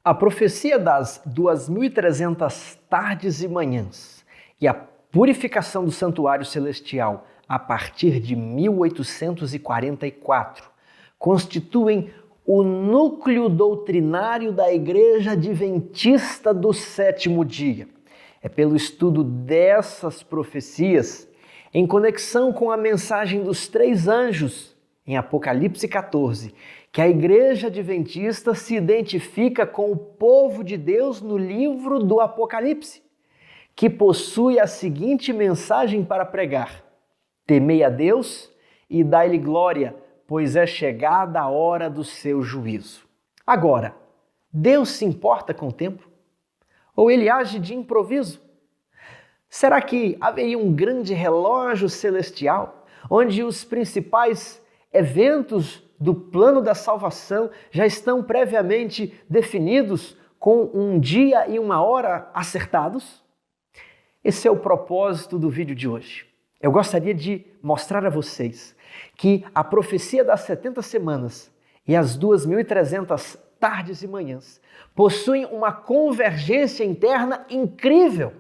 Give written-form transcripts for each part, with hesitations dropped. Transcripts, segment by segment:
A profecia das 2.300 tardes e manhãs e a purificação do santuário celestial a partir de 1844 constituem o núcleo doutrinário da Igreja Adventista do Sétimo Dia. É pelo estudo dessas profecias, em conexão com a mensagem dos três anjos, em Apocalipse 14, que a Igreja Adventista se identifica com o povo de Deus no livro do Apocalipse, que possui a seguinte mensagem para pregar: temei a Deus e dai-lhe glória, pois é chegada a hora do seu juízo. Agora, Deus se importa com o tempo? Ou ele age de improviso? Será que haveria um grande relógio celestial, onde os principais eventos do plano da salvação já estão previamente definidos com um dia e uma hora acertados? Esse é o propósito do vídeo de hoje. Eu gostaria de mostrar a vocês que a profecia das 70 semanas e as 2.300 tardes e manhãs possuem uma convergência interna incrível.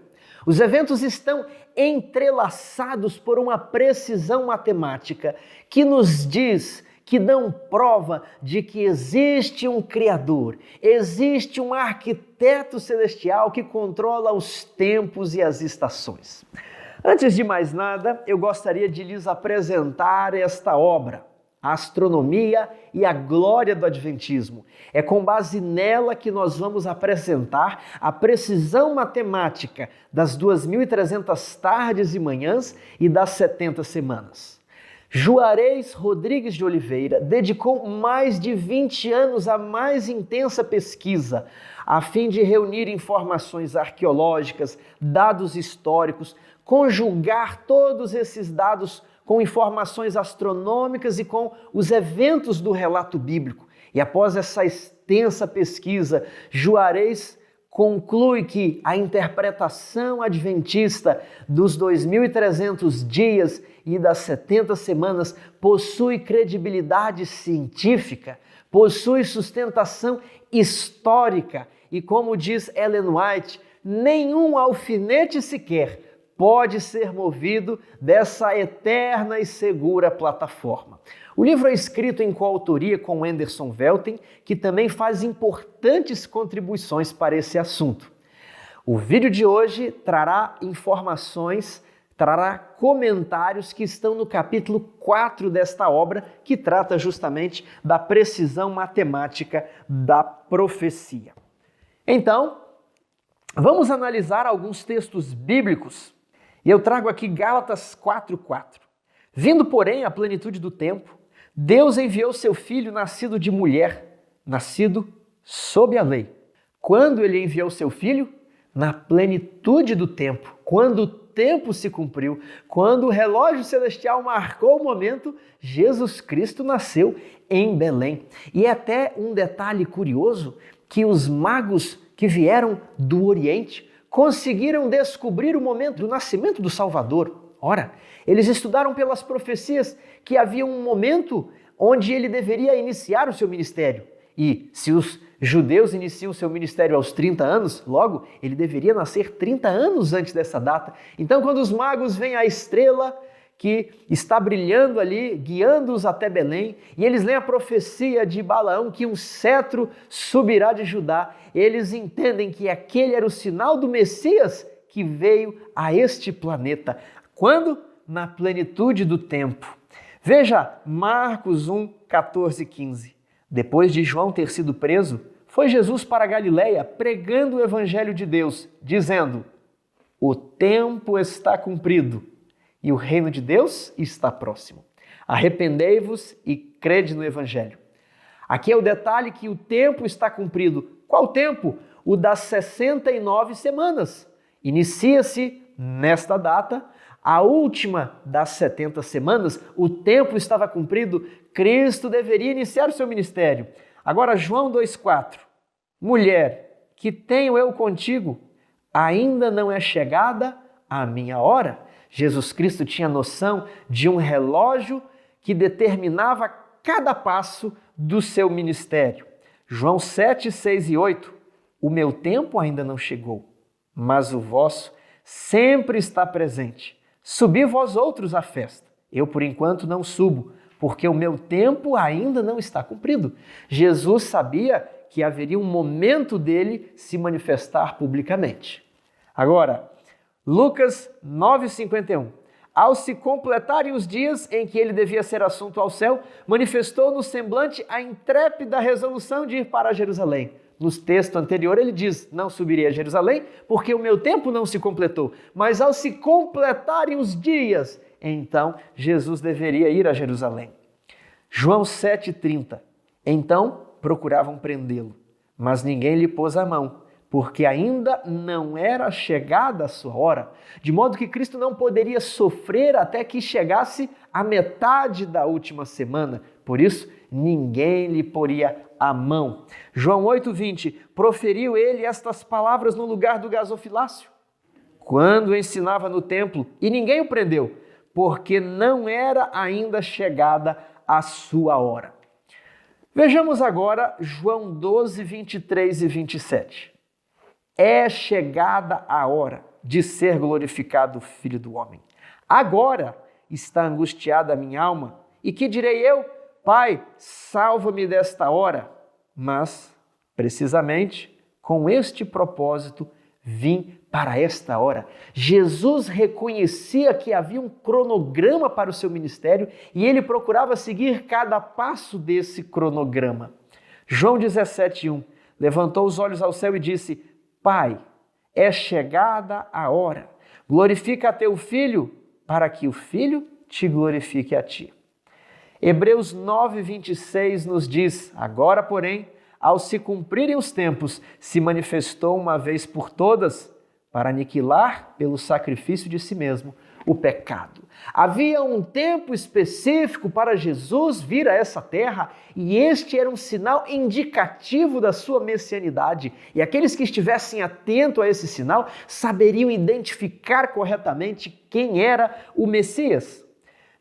Os eventos estão entrelaçados por uma precisão matemática que nos diz, que dão prova de que existe um Criador, existe um arquiteto celestial que controla os tempos e as estações. Antes de mais nada, eu gostaria de lhes apresentar esta obra, A Astronomia e a Glória do Adventismo. É com base nela que nós vamos apresentar a precisão matemática das 2.300 tardes e manhãs e das 70 semanas. Juarez Rodrigues de Oliveira dedicou mais de 20 anos à mais intensa pesquisa, a fim de reunir informações arqueológicas, dados históricos, conjugar todos esses dados com informações astronômicas e com os eventos do relato bíblico. E após essa extensa pesquisa, Juarez conclui que a interpretação adventista dos 2.300 dias e das 70 semanas possui credibilidade científica, possui sustentação histórica e, como diz Ellen White, nenhum alfinete sequer pode ser movido dessa eterna e segura plataforma. O livro é escrito em coautoria com Anderson Velten, que também faz importantes contribuições para esse assunto. O vídeo de hoje trará informações, trará comentários que estão no capítulo 4 desta obra, que trata justamente da precisão matemática da profecia. Então, vamos analisar alguns textos bíblicos. E eu trago aqui Gálatas 4:4. Vindo, porém, à plenitude do tempo, Deus enviou seu Filho nascido de mulher, nascido sob a lei. Quando ele enviou seu Filho? Na plenitude do tempo, quando o tempo se cumpriu, quando o relógio celestial marcou o momento, Jesus Cristo nasceu em Belém. E é até um detalhe curioso que os magos que vieram do Oriente conseguiram descobrir o momento do nascimento do Salvador. Ora, eles estudaram pelas profecias que havia um momento onde ele deveria iniciar o seu ministério. E se os judeus iniciam o seu ministério aos 30 anos, logo, ele deveria nascer 30 anos antes dessa data. Então, quando os magos veem a estrela que está brilhando ali, guiando-os até Belém, e eles leem a profecia de Balaão que um cetro subirá de Judá, eles entendem que aquele era o sinal do Messias que veio a este planeta. Quando? Na plenitude do tempo. Veja Marcos 1, 14 e 15. Depois de João ter sido preso, foi Jesus para a Galileia pregando o evangelho de Deus, dizendo: o tempo está cumprido e o reino de Deus está próximo. Arrependei-vos e crede no evangelho. Aqui é o detalhe que o tempo está cumprido. Qual tempo? O das 69 semanas. Inicia-se nesta data, a última das 70 semanas, o tempo estava cumprido, Cristo deveria iniciar o seu ministério. Agora, João 2,4. Mulher, que tenho eu contigo, ainda não é chegada a minha hora? Jesus Cristo tinha noção de um relógio que determinava cada passo do seu ministério. João 7, 6 e 8. o meu tempo ainda não chegou, mas o vosso sempre está presente. Subi vós outros à festa. Eu, por enquanto, não subo, porque o meu tempo ainda não está cumprido. Jesus sabia que haveria um momento dele se manifestar publicamente. Agora, Lucas 9,51. Ao se completarem os dias em que ele devia ser assunto ao céu, manifestou no semblante a intrépida resolução de ir para Jerusalém. No texto anterior ele diz, não subirei a Jerusalém porque o meu tempo não se completou. Mas ao se completarem os dias, então Jesus deveria ir a Jerusalém. João 7,30. Então procuravam prendê-lo, mas ninguém lhe pôs a mão, porque ainda não era chegada a sua hora, de modo que Cristo não poderia sofrer até que chegasse a metade da última semana. Por isso, ninguém lhe poria a mão. João 8,20, proferiu ele estas palavras no lugar do gasofilácio, quando ensinava no templo, e ninguém o prendeu, porque não era ainda chegada a sua hora. Vejamos agora João 12, 23 e 27. É chegada a hora de ser glorificado o Filho do Homem. Agora está angustiada a minha alma, e que direi eu? Pai, salva-me desta hora. Mas, precisamente, com este propósito, vim para esta hora. Jesus reconhecia que havia um cronograma para o seu ministério e ele procurava seguir cada passo desse cronograma. João 17,1 levantou os olhos ao céu e disse: Pai, é chegada a hora. Glorifica a teu Filho, para que o Filho te glorifique a ti. Hebreus 9,26 nos diz, agora, porém, ao se cumprirem os tempos, se manifestou uma vez por todas para aniquilar pelo sacrifício de si mesmo o pecado. Havia um tempo específico para Jesus vir a essa terra e este era um sinal indicativo da sua messianidade. E aqueles que estivessem atentos a esse sinal saberiam identificar corretamente quem era o Messias.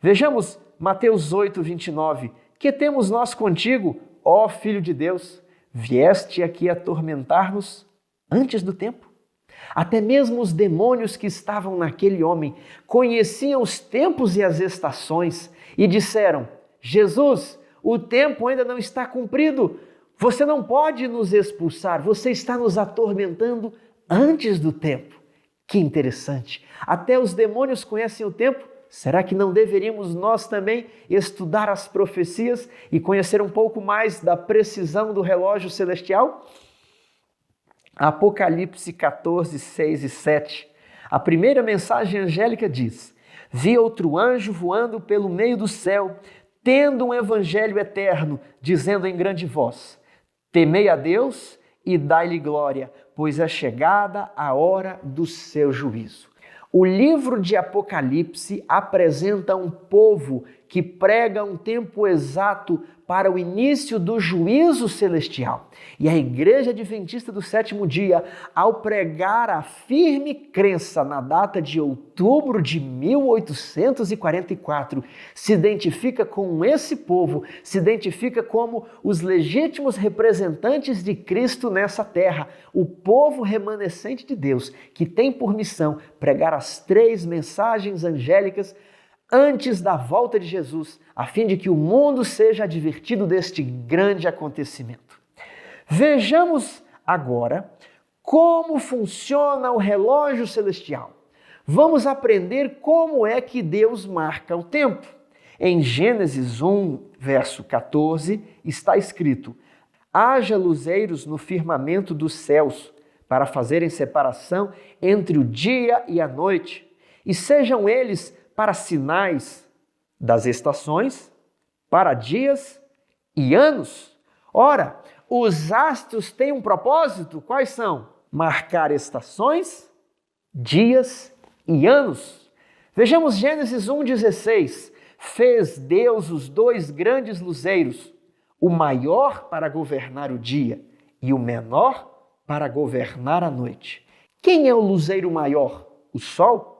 Vejamos Mateus 8,29. Que temos nós contigo, ó Filho de Deus? Vieste aqui atormentar-nos antes do tempo? Até mesmo os demônios que estavam naquele homem conheciam os tempos e as estações e disseram: Jesus, o tempo ainda não está cumprido, você não pode nos expulsar, você está nos atormentando antes do tempo. Que interessante, até os demônios conhecem o tempo. Será que não deveríamos nós também estudar as profecias e conhecer um pouco mais da precisão do relógio celestial? Apocalipse 14, 6 e 7. A primeira mensagem angélica diz: Vi outro anjo voando pelo meio do céu, tendo um evangelho eterno, dizendo em grande voz: Temei a Deus e dai-lhe glória, pois é chegada a hora do seu juízo. O livro de Apocalipse apresenta um povo que prega um tempo exato para o início do juízo celestial. E a Igreja Adventista do Sétimo Dia, ao pregar a firme crença na data de outubro de 1844, se identifica com esse povo, se identifica como os legítimos representantes de Cristo nessa terra, o povo remanescente de Deus, que tem por missão pregar as 3 mensagens angélicas antes da volta de Jesus, a fim de que o mundo seja advertido deste grande acontecimento. Vejamos agora como funciona o relógio celestial. Vamos aprender como é que Deus marca o tempo. Em Gênesis 1, verso 14, está escrito: Haja luzeiros no firmamento dos céus, para fazerem separação entre o dia e a noite, e sejam eles para sinais das estações, para dias e anos. Ora, os astros têm um propósito, quais são? Marcar estações, dias e anos. Vejamos Gênesis 1,16. Fez Deus os 2 grandes luzeiros, o maior para governar o dia e o menor para governar a noite. Quem é o luzeiro maior? O sol?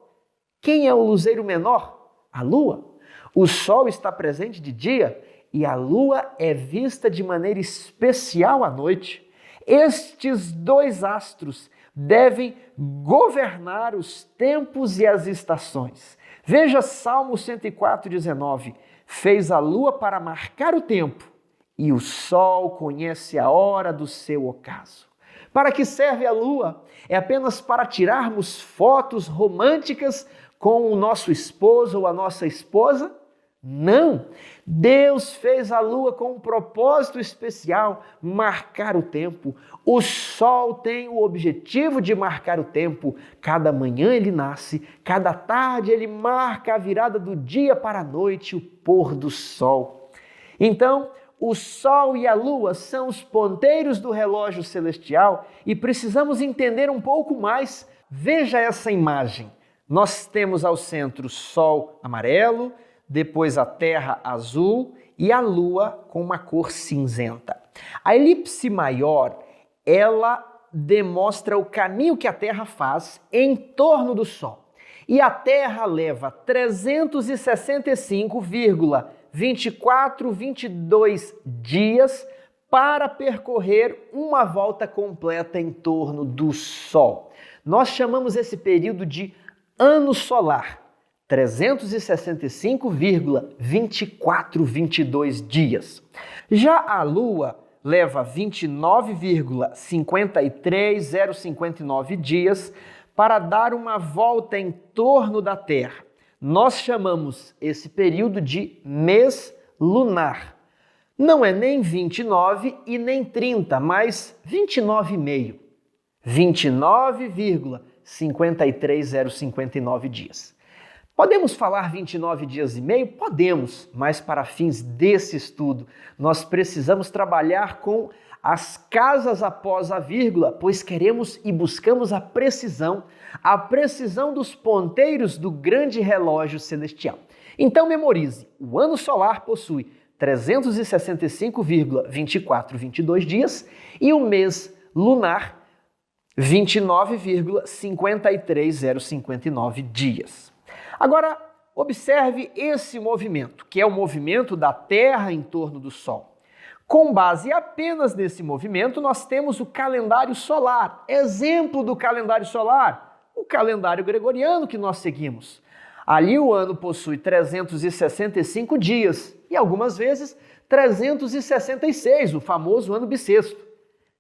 Quem é o luzeiro menor? A lua. O sol está presente de dia e a lua é vista de maneira especial à noite. Estes dois astros devem governar os tempos e as estações. Veja Salmo 104:19. Fez a lua para marcar o tempo, e o sol conhece a hora do seu ocaso. Para que serve a lua? É apenas para tirarmos fotos românticas com o nosso esposo ou a nossa esposa? Não! Deus fez a lua com um propósito especial, marcar o tempo. O sol tem o objetivo de marcar o tempo. Cada manhã ele nasce, cada tarde ele marca a virada do dia para a noite, o pôr do sol. Então, o sol e a lua são os ponteiros do relógio celestial e precisamos entender um pouco mais. Veja essa imagem. Nós temos ao centro o sol amarelo, depois a terra azul e a lua com uma cor cinzenta. A elipse maior, ela demonstra o caminho que a Terra faz em torno do Sol. E a Terra leva 365,2422 dias para percorrer uma volta completa em torno do Sol. Nós chamamos esse período de ano solar. 365,2422 dias. Já a Lua leva 29,53059 dias para dar uma volta em torno da Terra. Nós chamamos esse período de mês lunar. Não é nem 29 e nem 30, mas 29,5. 29,53059 dias. Podemos falar 29 dias e meio? Podemos, mas para fins desse estudo, nós precisamos trabalhar com as casas após a vírgula, pois queremos e buscamos a precisão dos ponteiros do grande relógio celestial. Então memorize, o ano solar possui 365,2422 dias e o mês lunar 29,53059 dias. Agora, observe esse movimento, que é o movimento da Terra em torno do Sol. Com base apenas nesse movimento, nós temos o calendário solar. Exemplo do calendário solar, o calendário gregoriano que nós seguimos. Ali o ano possui 365 dias e algumas vezes 366, o famoso ano bissexto.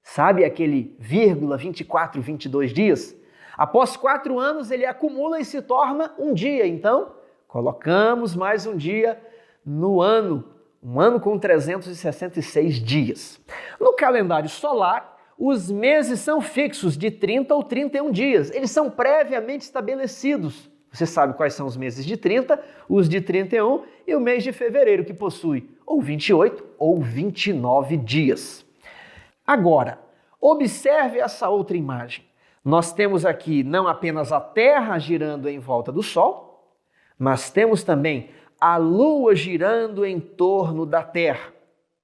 Sabe aquele 24,22 dias? Após 4 anos, ele acumula e se torna um dia. Então, colocamos mais um dia no ano, um ano com 366 dias. No calendário solar, os meses são fixos de 30 ou 31 dias. Eles são previamente estabelecidos. Você sabe quais são os meses de 30, os de 31 e o mês de fevereiro, que possui ou 28 ou 29 dias. Agora, observe essa outra imagem. Nós temos aqui não apenas a Terra girando em volta do Sol, mas temos também a Lua girando em torno da Terra.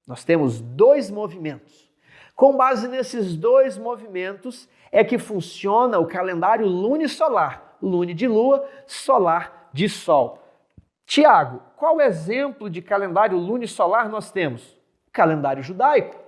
Nós temos dois movimentos. Com base nesses dois movimentos é que funciona o calendário lunisolar, lune de Lua, solar de Sol. Tiago, qual exemplo de calendário lunisolar nós temos? O calendário judaico.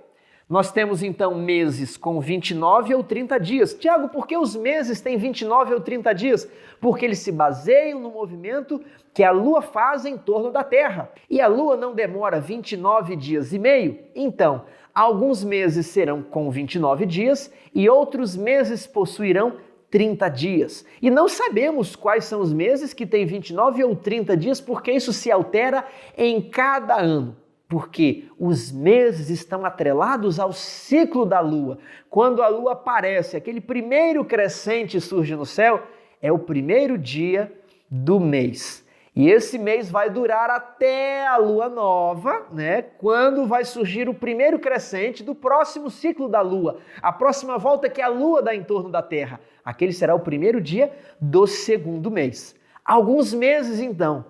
Nós temos então meses com 29 ou 30 dias. Tiago, por que os meses têm 29 ou 30 dias? Porque eles se baseiam no movimento que a Lua faz em torno da Terra. E a Lua não demora 29 dias e meio. Então, alguns meses serão com 29 dias e outros meses possuirão 30 dias. E não sabemos quais são os meses que têm 29 ou 30 dias, porque isso se altera em cada ano. Porque os meses estão atrelados ao ciclo da Lua. Quando a Lua aparece, aquele primeiro crescente surge no céu, é o primeiro dia do mês. E esse mês vai durar até a Lua nova, né? Quando vai surgir o primeiro crescente do próximo ciclo da Lua, a próxima volta que a Lua dá em torno da Terra. Aquele será o primeiro dia do segundo mês. Alguns meses, então,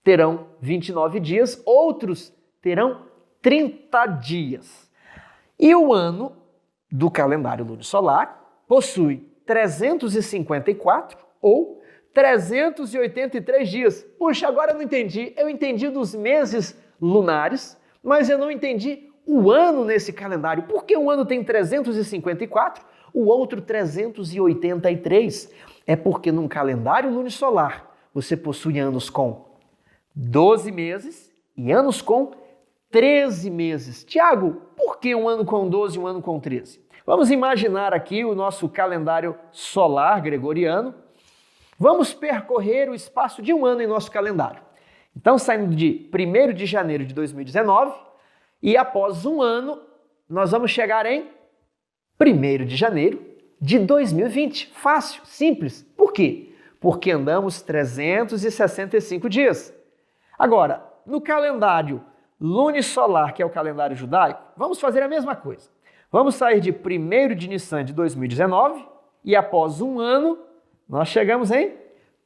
terão 29 dias, outros terão 30 dias. E o ano do calendário lunisolar possui 354 ou 383 dias. Puxa, agora eu não entendi. Eu entendi dos meses lunares, mas eu não entendi o ano nesse calendário. Por que um ano tem 354, o outro 383? É porque num calendário lunisolar você possui anos com 12 meses e anos com 13 meses. Tiago, por que um ano com 12 e um ano com 13? Vamos imaginar aqui o nosso calendário solar gregoriano. Vamos percorrer o espaço de um ano em nosso calendário. Então, saindo de 1º de janeiro de 2019 e após um ano, nós vamos chegar em 1º de janeiro de 2020. Fácil, simples. Por quê? Porque andamos 365 dias. Agora, no calendário lunisolar, que é o calendário judaico, vamos fazer a mesma coisa. Vamos sair de 1º de Nissan de 2019 e após um ano, nós chegamos em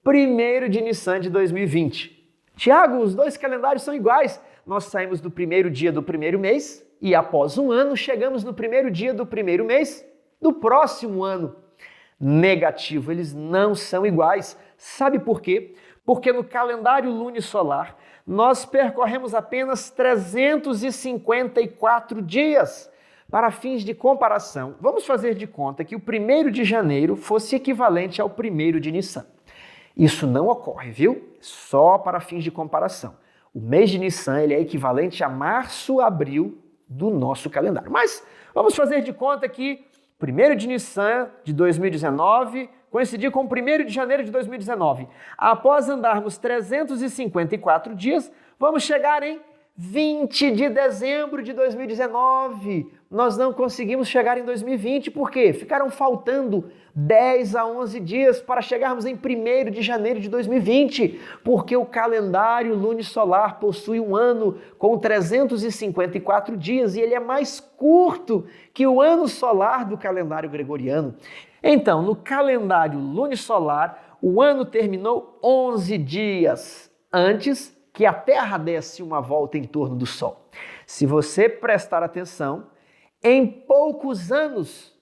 1º de Nissan de 2020. Tiago, os dois calendários são iguais. Nós saímos do 1º dia do 1º mês e após um ano chegamos no 1º dia do 1º mês do próximo ano. Negativo, eles não são iguais. Sabe por quê? Porque no calendário lunisolar nós percorremos apenas 354 dias. Para fins de comparação, vamos fazer de conta que o 1º de janeiro fosse equivalente ao 1º de Nissan. Isso não ocorre, viu? Só para fins de comparação. O mês de Nissan ele é equivalente a março, abril do nosso calendário. Mas vamos fazer de conta que 1º de Nissan de 2019 coincidir com o 1º de janeiro de 2019. Após andarmos 354 dias, vamos chegar em 20 de dezembro de 2019. Nós não conseguimos chegar em 2020, por quê? Ficaram faltando 10 a 11 dias para chegarmos em 1º de janeiro de 2020, porque o calendário lunisolar possui um ano com 354 dias e ele é mais curto que o ano solar do calendário gregoriano. Então, no calendário lunisolar, o ano terminou 11 dias antes que a Terra desse uma volta em torno do Sol. Se você prestar atenção, em poucos anos,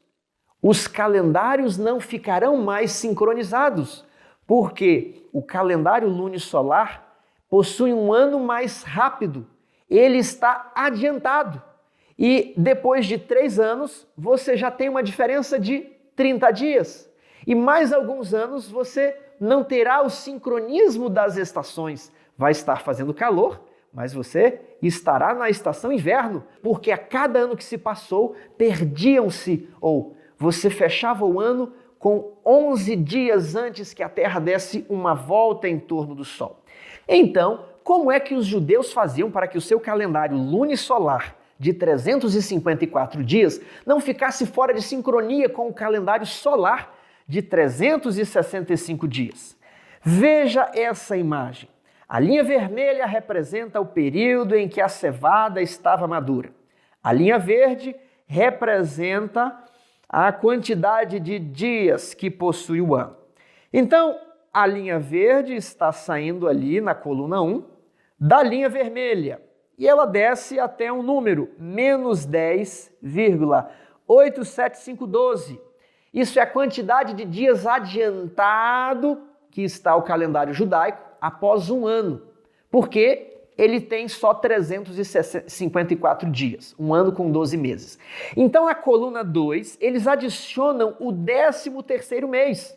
os calendários não ficarão mais sincronizados, porque o calendário lunisolar possui um ano mais rápido, ele está adiantado. E depois de 3 anos, você já tem uma diferença de 30 dias. E mais alguns anos, você não terá o sincronismo das estações. Vai estar fazendo calor, mas você estará na estação inverno, porque a cada ano que se passou, perdiam-se, ou você fechava o ano com 11 dias antes que a Terra desse uma volta em torno do Sol. Então, como é que os judeus faziam para que o seu calendário lunisolar de 354 dias não ficasse fora de sincronia com o calendário solar de 365 dias? Veja essa imagem. A linha vermelha representa o período em que a cevada estava madura. A linha verde representa a quantidade de dias que possui o ano. Então, a linha verde está saindo ali na coluna 1 da linha vermelha e ela desce até um número, menos 10,87512. Isso é a quantidade de dias adiantado que está o calendário judaico após um ano, porque ele tem só 354 dias, um ano com 12 meses. Então, na coluna 2, eles adicionam o 13º mês.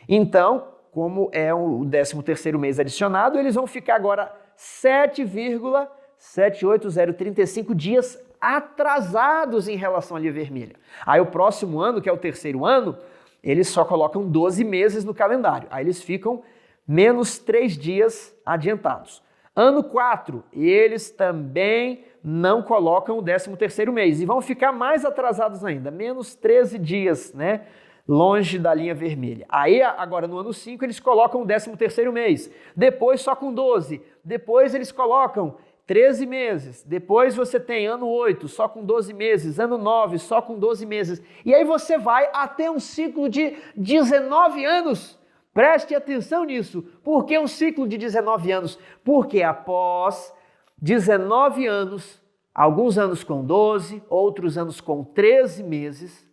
Então, como é o 13º mês adicionado, eles vão ficar agora 7,78035 dias atrasados em relação à linha vermelha. Aí o próximo ano, que é o 3º ano, eles só colocam 12 meses no calendário. Aí eles ficam menos 3 dias adiantados. Ano 4, eles também não colocam o 13º mês e vão ficar mais atrasados ainda, menos 13 dias, né? Longe da linha vermelha. Aí, agora no ano 5, eles colocam o 13º mês, depois só com 12, depois eles colocam 13 meses, depois você tem ano 8, só com 12 meses, ano 9, só com 12 meses, e aí você vai até um ciclo de 19 anos. Preste atenção nisso. Por que um ciclo de 19 anos? Porque após 19 anos, alguns anos com 12, outros anos com 13 meses,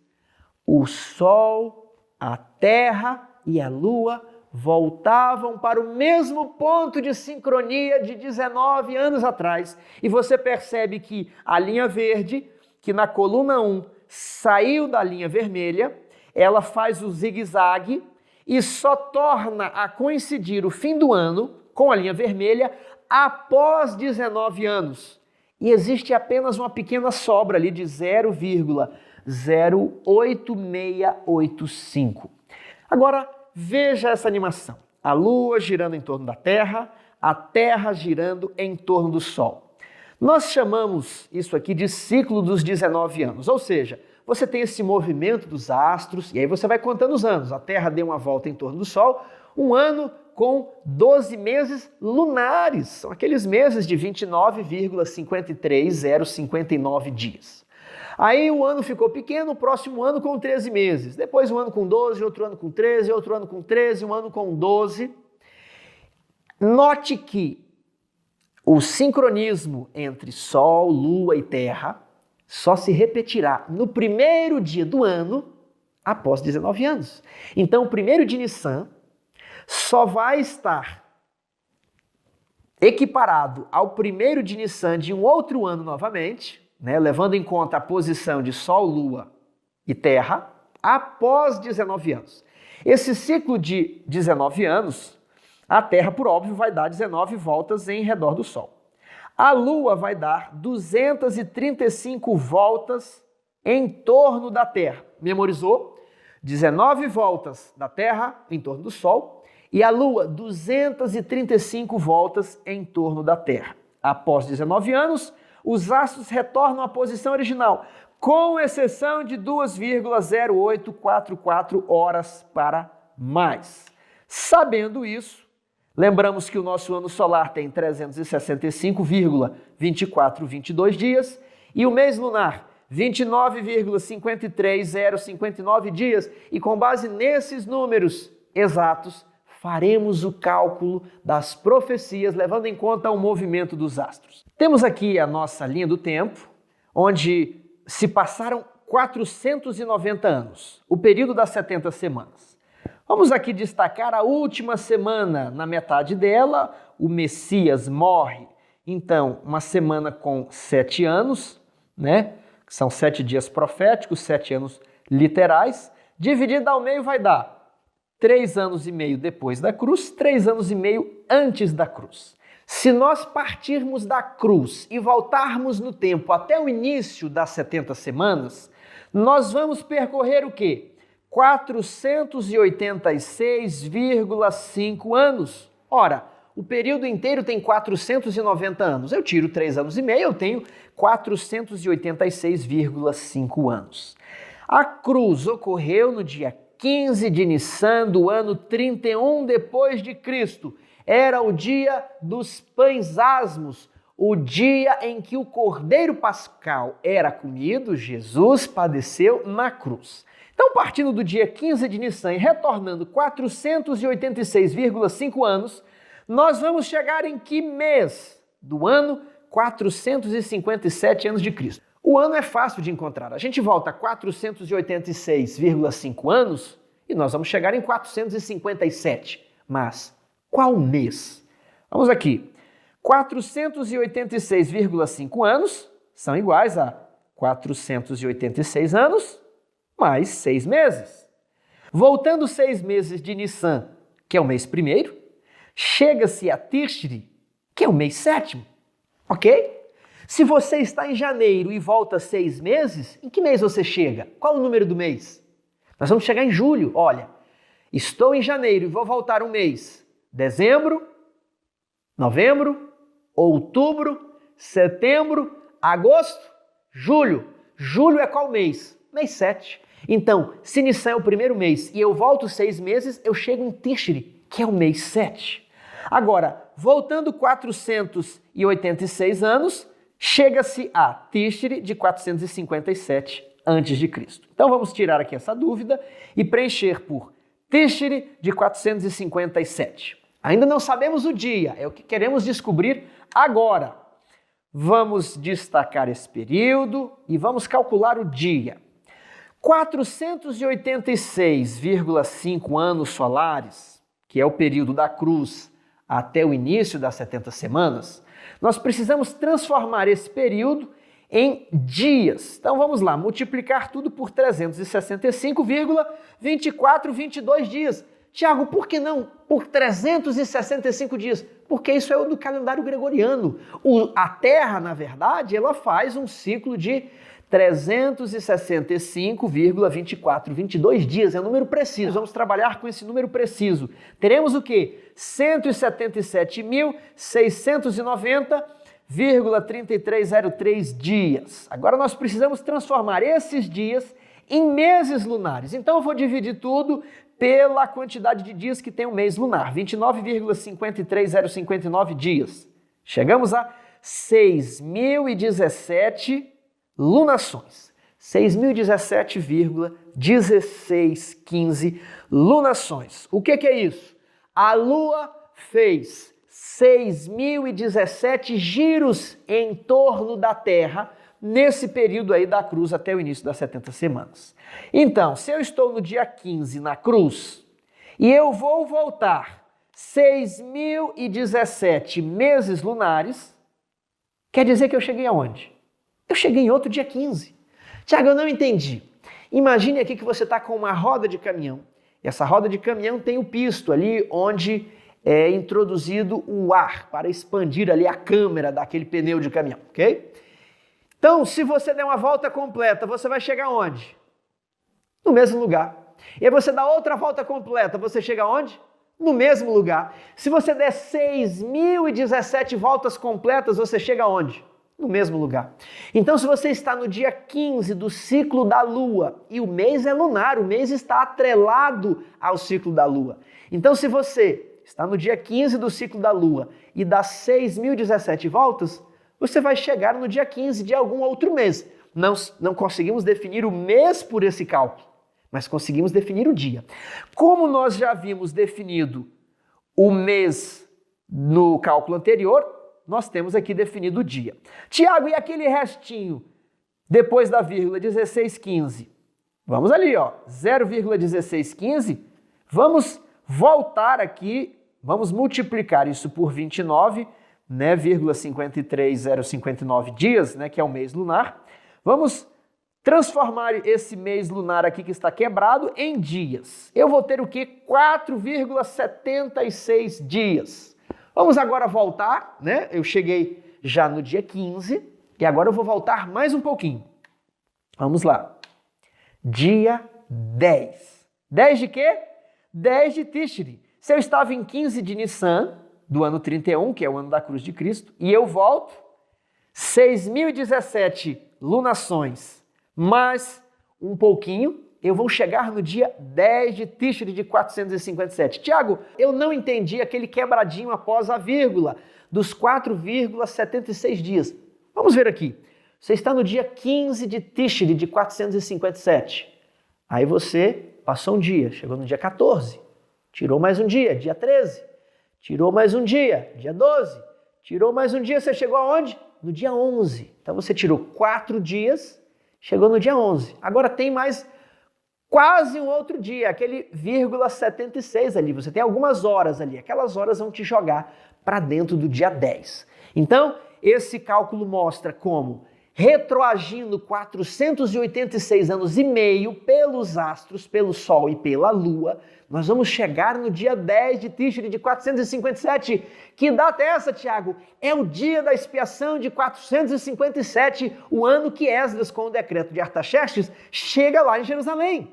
o Sol, a Terra e a Lua voltavam para o mesmo ponto de sincronia de 19 anos atrás. E você percebe que a linha verde, que na coluna 1 saiu da linha vermelha, ela faz o zigue-zague e só torna a coincidir o fim do ano com a linha vermelha após 19 anos. E existe apenas uma pequena sobra ali de 0,08685. Agora, veja essa animação. A Lua girando em torno da Terra, a Terra girando em torno do Sol. Nós chamamos isso aqui de ciclo dos 19 anos, ou seja, você tem esse movimento dos astros, e aí você vai contando os anos. A Terra deu uma volta em torno do Sol, um ano com 12 meses lunares. São aqueles meses de 29,53059 dias. Aí o ano ficou pequeno, o próximo ano com 13 meses. Depois um ano com 12, outro ano com 13, outro ano com 13, um ano com 12. Note que o sincronismo entre Sol, Lua e Terra só se repetirá no primeiro dia do ano após 19 anos. Então, o primeiro de Nissan só vai estar equiparado ao primeiro de Nissan de um outro ano novamente, né, levando em conta a posição de Sol, Lua e Terra, após 19 anos. Esse ciclo de 19 anos, a Terra, por óbvio, vai dar 19 voltas em redor do Sol. A Lua vai dar 235 voltas em torno da Terra. Memorizou? 19 voltas da Terra em torno do Sol e a Lua 235 voltas em torno da Terra. Após 19 anos, os astros retornam à posição original, com exceção de 2,0844 horas para mais. Sabendo isso, lembramos que o nosso ano solar tem 365,2422 dias e o mês lunar 29,53059 dias. E com base nesses números exatos, faremos o cálculo das profecias, levando em conta o movimento dos astros. Temos aqui a nossa linha do tempo, onde se passaram 490 anos, o período das 70 semanas. Vamos aqui destacar a última semana. Na metade dela, o Messias morre. Então, uma semana com 7 anos, né? Que são 7 dias proféticos, 7 anos literais. Dividida ao meio vai dar 3 anos e meio depois da cruz, 3 anos e meio antes da cruz. Se nós partirmos da cruz e voltarmos no tempo até o início das 70 semanas, nós vamos percorrer o quê? 486,5 anos. Ora, o período inteiro tem 490 anos. Eu tiro 3 anos e meio, eu tenho 486,5 anos. A cruz ocorreu no dia 15 de Nissan do ano 31 depois de Cristo. Era o dia dos pães asmos, o dia em que o Cordeiro Pascal era comido. Jesus padeceu na cruz. Então, partindo do dia 15 de Nissan e retornando 486,5 anos, nós vamos chegar em que mês do ano? 457 anos de Cristo. O ano é fácil de encontrar. A gente volta a 486,5 anos e nós vamos chegar em 457. Mas qual mês? Vamos aqui. 486,5 anos são iguais a 486 anos mais 6 meses. Voltando 6 meses de Nissan, que é o mês primeiro, chega-se a Tishri, que é o mês sétimo, ok? Se você está em janeiro e volta 6 meses, em que mês você chega? Qual o número do mês? Nós vamos chegar em julho. Olha, estou em janeiro e vou voltar um mês. Dezembro, novembro, outubro, setembro, agosto, julho. Julho é qual mês? Mês 7. Então, se Nissan é o primeiro mês e eu volto 6 meses, eu chego em Tishri, que é o mês 7. Agora, voltando 486 anos, chega-se a Tishri de 457 a.C. Então vamos tirar aqui essa dúvida e preencher por Tishri de 457. Ainda não sabemos o dia, é o que queremos descobrir agora. Vamos destacar esse período e vamos calcular o dia. 486,5 anos solares, que é o período da cruz até o início das 70 semanas, nós precisamos transformar esse período em dias. Então vamos lá, multiplicar tudo por 365,2422 dias. Tiago, por que não por 365 dias? Porque isso é o do calendário gregoriano. A Terra, na verdade, ela faz um ciclo de 365,2422 dias. É um número preciso. Vamos trabalhar com esse número preciso. Teremos o quê? 177.690,3303 dias. Agora nós precisamos transformar esses dias em meses lunares. Então eu vou dividir tudo pela quantidade de dias que tem um mês lunar, 29,53059 dias. Chegamos a 6.017 lunações. 6.017,1615 lunações. O que é isso? A Lua fez 6.017 giros em torno da Terra nesse período aí da cruz até o início das 70 semanas. Então, se eu estou no dia 15 na cruz e eu vou voltar 6.017 meses lunares, quer dizer que eu cheguei aonde? Eu cheguei em outro dia 15. Tiago, eu não entendi. Imagine aqui que você está com uma roda de caminhão. E essa roda de caminhão tem o pisto ali onde é introduzido o ar para expandir ali a câmera daquele pneu de caminhão, ok? Então, se você der uma volta completa, você vai chegar onde? No mesmo lugar. E aí você dá outra volta completa, você chega aonde? No mesmo lugar. Se você der 6.017 voltas completas, você chega aonde? No mesmo lugar. Então, se você está no dia 15 do ciclo da Lua, e o mês é lunar, o mês está atrelado ao ciclo da Lua. Então, se você está no dia 15 do ciclo da Lua e dá 6.017 voltas, você vai chegar no dia 15 de algum outro mês. Não conseguimos definir o mês por esse cálculo, mas conseguimos definir o dia. Como nós já havíamos definido o mês no cálculo anterior, nós temos aqui definido o dia. Tiago, e aquele restinho depois da vírgula 1615? Vamos ali, ó, 0,1615. Vamos voltar aqui, vamos multiplicar isso por 29, né, 0,53059 dias, né, que é o mês lunar. Vamos transformar esse mês lunar aqui que está quebrado em dias. Eu vou ter o quê? 4,76 dias. Vamos agora voltar, né? Eu cheguei já no dia 15 e agora eu vou voltar mais um pouquinho. Vamos lá. Dia 10. 10 de quê? 10 de Tishri. Se eu estava em 15 de Nissan, do ano 31, que é o ano da cruz de Cristo, e eu volto, 6.017 lunações, mais um pouquinho, eu vou chegar no dia 10 de Tishri de 457. Tiago, eu não entendi aquele quebradinho após a vírgula dos 4,76 dias. Vamos ver aqui. Você está no dia 15 de Tishri de 457. Aí você passou um dia, chegou no dia 14. Tirou mais um dia, dia 13. Tirou mais um dia, dia 12. Tirou mais um dia, você chegou aonde? No dia 11. Então você tirou 4 dias, chegou no dia 11. Agora tem mais quase um outro dia, aquele 0,76 ali. Você tem algumas horas ali. Aquelas horas vão te jogar para dentro do dia 10. Então, esse cálculo mostra como, retroagindo 486 anos e meio pelos astros, pelo Sol e pela Lua, nós vamos chegar no dia 10 de Tishri de 457. Que data é essa, Tiago? É o dia da expiação de 457, o ano que Esdras, com o decreto de Artaxerxes, chega lá em Jerusalém.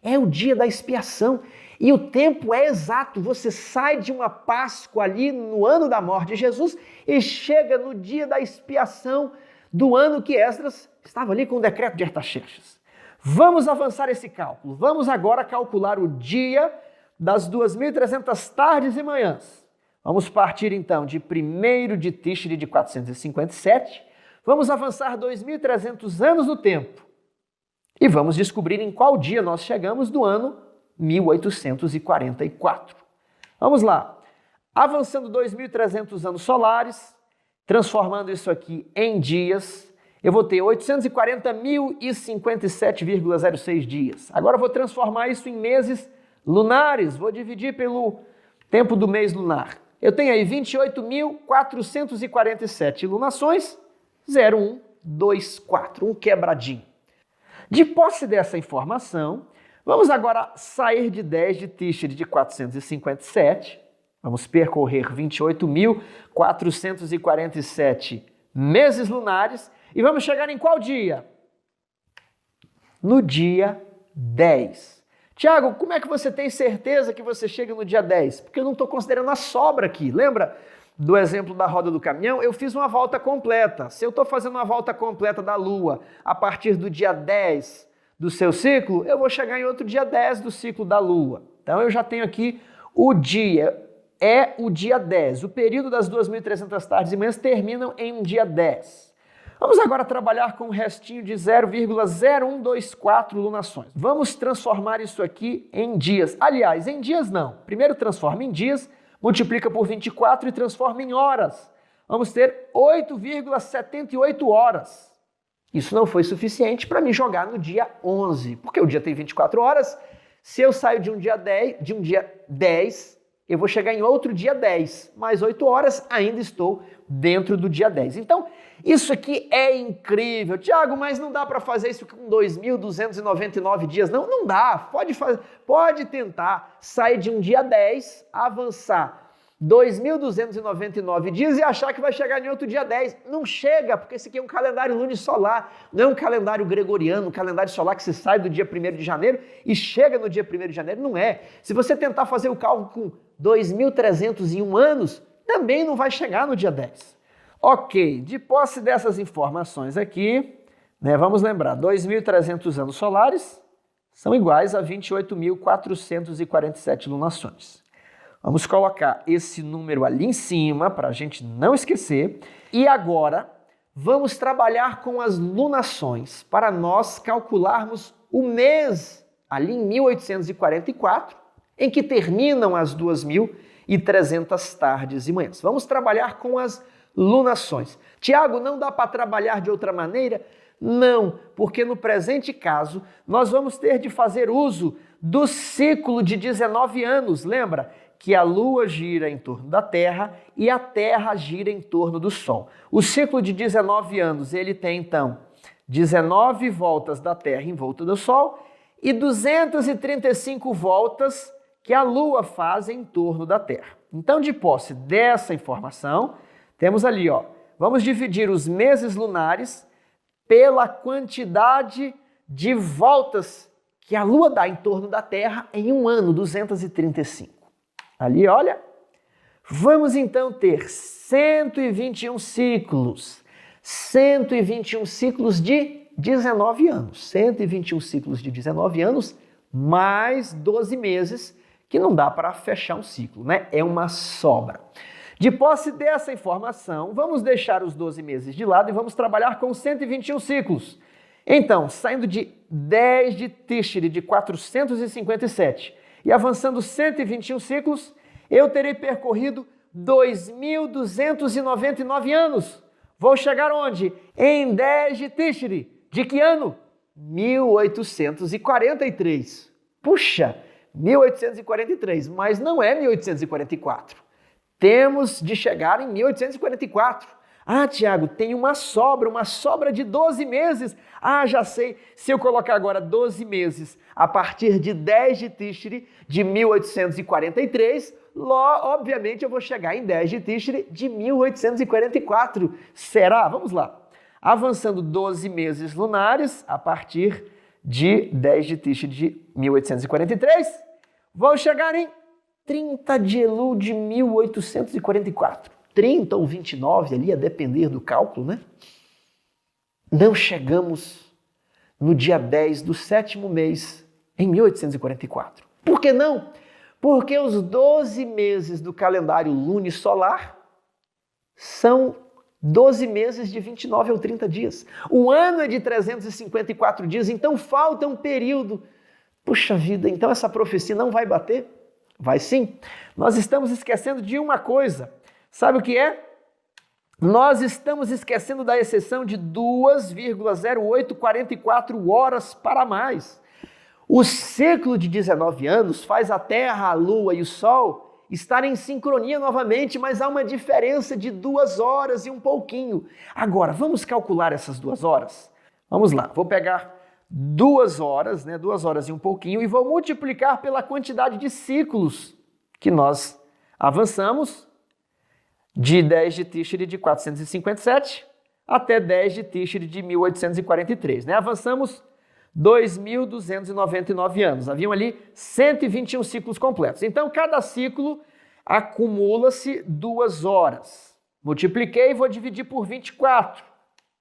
É o dia da expiação. E o tempo é exato. Você sai de uma Páscoa ali no ano da morte de Jesus e chega no dia da expiação do ano que Esdras estava ali com o decreto de Artaxerxes. Vamos avançar esse cálculo. Vamos agora calcular o dia das 2.300 tardes e manhãs. Vamos partir então de 1º de Tishri de 457. Vamos avançar 2.300 anos no tempo. E vamos descobrir em qual dia nós chegamos do ano 1844. Vamos lá. Avançando 2.300 anos solares, transformando isso aqui em dias, eu vou ter 840.057,06 dias. Agora eu vou transformar isso em meses lunares. Vou dividir pelo Tempo do mês lunar. Eu tenho aí 28.447 lunações, 0,124, um quebradinho. De posse dessa informação, vamos agora sair de 10 de Tíxeri de 457, vamos percorrer 28.447 meses lunares e vamos chegar em qual dia? No dia 10. Tiago, como é que você tem certeza que você chega no dia 10? Porque eu não estou considerando a sobra aqui. Lembra do exemplo da roda do caminhão? Eu fiz uma volta completa. Se eu estou fazendo uma volta completa da Lua a partir do dia 10 do seu ciclo, eu vou chegar em outro dia 10 do ciclo da Lua. Então eu já tenho aqui o dia, é o dia 10. O período das 2.300 tardes e manhãs terminam em um dia 10. Vamos agora trabalhar com um restinho de 0,0124 lunações. Vamos transformar isso aqui em dias. Aliás, em dias não. Primeiro transforma em dias, multiplica por 24 e transforma em horas. Vamos ter 8,78 horas. Isso não foi suficiente para me jogar no dia 11, porque o dia tem 24 horas. Se eu saio de um dia 10, eu vou chegar em outro dia 10. Mais 8 horas, ainda estou dentro do dia 10. Então, isso aqui é incrível. Tiago, mas não dá para fazer isso com 2.299 dias. Não, não dá. Pode tentar sair de um dia 10, avançar 2.299 dias e achar que vai chegar em outro dia 10. Não chega, porque esse aqui é um calendário lunisolar, não é um calendário gregoriano, um calendário solar que você sai do dia 1º de janeiro e chega no dia 1º de janeiro. Não é. Se você tentar fazer o cálculo com 2.301 anos, também não vai chegar no dia 10. Ok, de posse dessas informações aqui, vamos lembrar, 2.300 anos solares são iguais a 28.447 lunações. Vamos colocar esse número ali em cima para a gente não esquecer. E agora vamos trabalhar com as lunações para nós calcularmos o mês ali em 1844, em que terminam as 2.300 tardes e manhãs. Vamos trabalhar com as lunações. Tiago, não dá para trabalhar de outra maneira? Não, porque no presente caso nós vamos ter de fazer uso do ciclo de 19 anos. Lembra que a Lua gira em torno da Terra e a Terra gira em torno do Sol. O ciclo de 19 anos, ele tem então 19 voltas da Terra em volta do Sol e 235 voltas que a Lua faz em torno da Terra. Então, de posse dessa informação, temos ali, vamos dividir os meses lunares pela quantidade de voltas que a Lua dá em torno da Terra em um ano, 235. Ali, olha, vamos então ter 121 ciclos. 121 ciclos de 19 anos. 121 ciclos de 19 anos, mais 12 meses, que não dá para fechar um ciclo, né? É uma sobra. De posse dessa informação, vamos deixar os 12 meses de lado e vamos trabalhar com 121 ciclos. Então, saindo de 10 de Tíxeri de 457 e avançando 121 ciclos, eu terei percorrido 2.299 anos. Vou chegar onde? Em 10 de Tíxeri. De que ano? 1843. Puxa, 1843, mas não é 1844. Temos de chegar em 1844. Ah, Tiago, tem uma sobra de 12 meses. Ah, já sei, se eu colocar agora 12 meses a partir de 10 de Tíxeri de 1843, obviamente eu vou chegar em 10 de Tíxeri de 1844. Será? Vamos lá. Avançando 12 meses lunares a partir de 10 de Tíxeri de 1843, vou chegar em 30 de Elul de 1844. 30 ou 29 ali, a depender do cálculo, né? Não chegamos no dia 10 do 7º mês em 1844. Por que não? Porque os 12 meses do calendário lunisolar são 12 meses de 29 ou 30 dias. O ano é de 354 dias, então falta um período. Puxa vida, então essa profecia não vai bater? Vai sim. Nós estamos esquecendo de uma coisa. Sabe o que é? Nós estamos esquecendo da exceção de 2,0844 horas para mais. O ciclo de 19 anos faz a Terra, a Lua e o Sol estar em sincronia novamente, mas há uma diferença de 2 horas e um pouquinho. Agora, vamos calcular essas 2 horas? Vamos lá, vou pegar 2 horas, 2 horas e um pouquinho, e vou multiplicar pela quantidade de ciclos que nós avançamos de 10 de Tishri de 457 até 10 de Tishri de 1843. Avançamos 2.299 anos. Haviam ali 121 ciclos completos. Então, cada ciclo acumula-se 2 horas. Multipliquei e vou dividir por 24